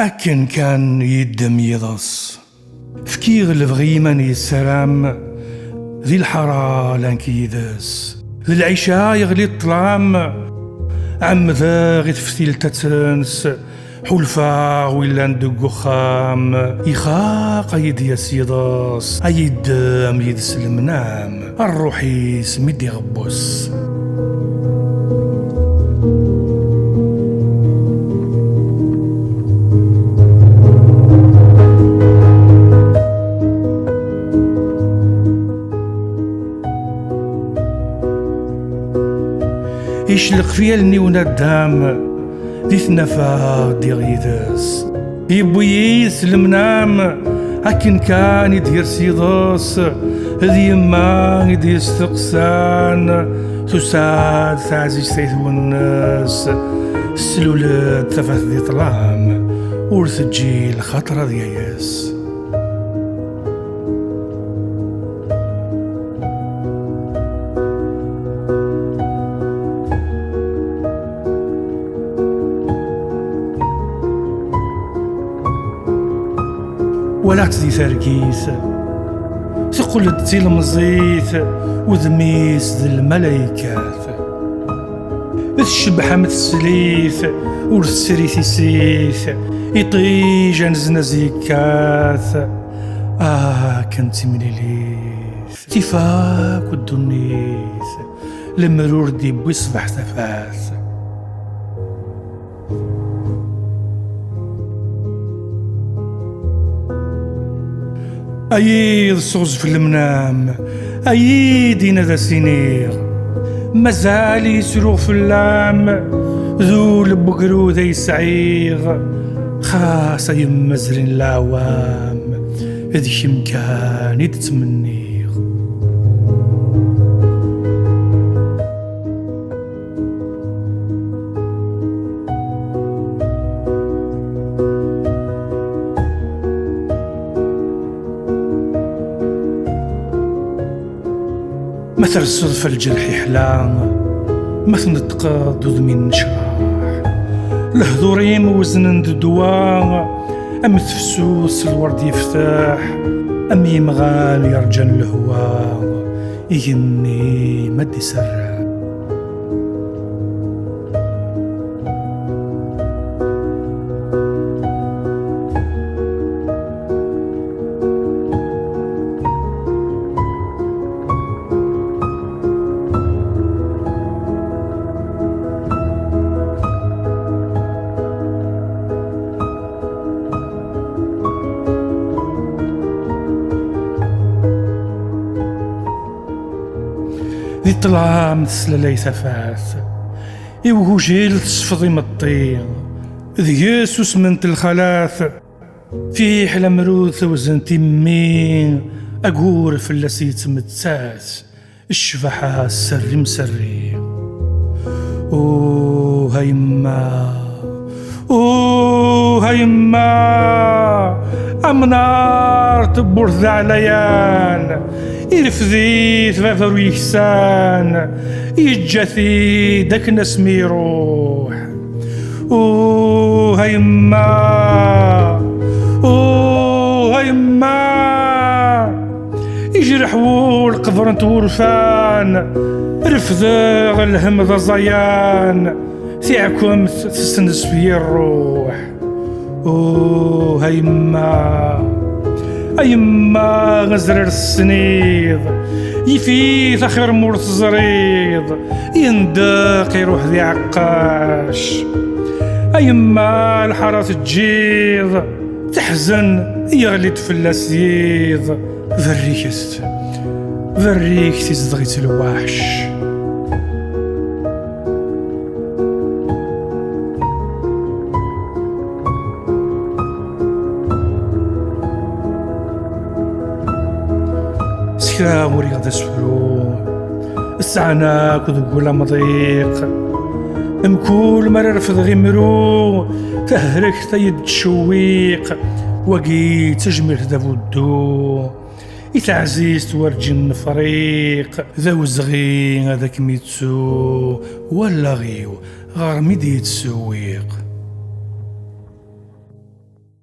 أكن كان يدم يضص فكيغ الفغيمان يسرام ذي الحرا لانك يدس ذي العشاء يغلي الطلام عم ذا غي تفتيل تتنس حلفا ولا ندق خام يخاق يد يسيضاس أيدام يدس المنام الروحي سميدي غبوس يشلق فيا النيون الدام دي ثنفا دي غيداس يبويس المنام أكن كان يدير سيضاس ذي يما يدير استقسان تساد تعزيز سيث والناس السلولات تفث دي طلام ورث تجيل خطرة دي ياس ولا تدي ثرقيث ثقل تزيل مزيث وذميس ذي الملايكات الشبحة متسليث ورث سيث يطيج نزنا زيكات كنت مليليث تفاك والدنيث المرور دي بيصبح ثفاث أيد صوز في المنام أيدينا ذا سينير مازال يسروغ في اللام ذو البقرو ذا يسعيغ خاصة يما زرين العوام ذيك مكان يتمنيغ مثل الصدفة الجرح يحلام مثل نتقاد وذمين نشراح الهضوري موزن الدواء أم تفسوس الورد يفتح أم يمغال يرجن الهواء يجني مد سرع ذي طلعة مثل ليس فاث يوهو جيل تصفضي مطين ذي ياسوس منت الخلاث في حلا مروث وزن تمين أقور في اللسيت متساس الشفحة السري مسري هيما هيما أمنار تبرث عليان يرفذي ثلاثة يكسان يجثي داك نسمي يروح هيما هيما يجرحوا القبر نتورفان رفذا الهم ذا زيان ثيعكم تسنس في الروح هيما غزر السنيض يفيث خير مورث زريض يندق يروح ذي عقاش هيما الحارة تجيض تحزن يغلي تفلس يض ذريك تزدغيت الوحش سكرا وريغ دسفلو السعناك وذقولا مضيق مكول مرر في غمرو تهرك تيد تشويق وقي تجمل ذا ودو يتعزيز تورجن فريق ذا وزغي هذاك ميتسو ولا غيو غار ميدي تسويق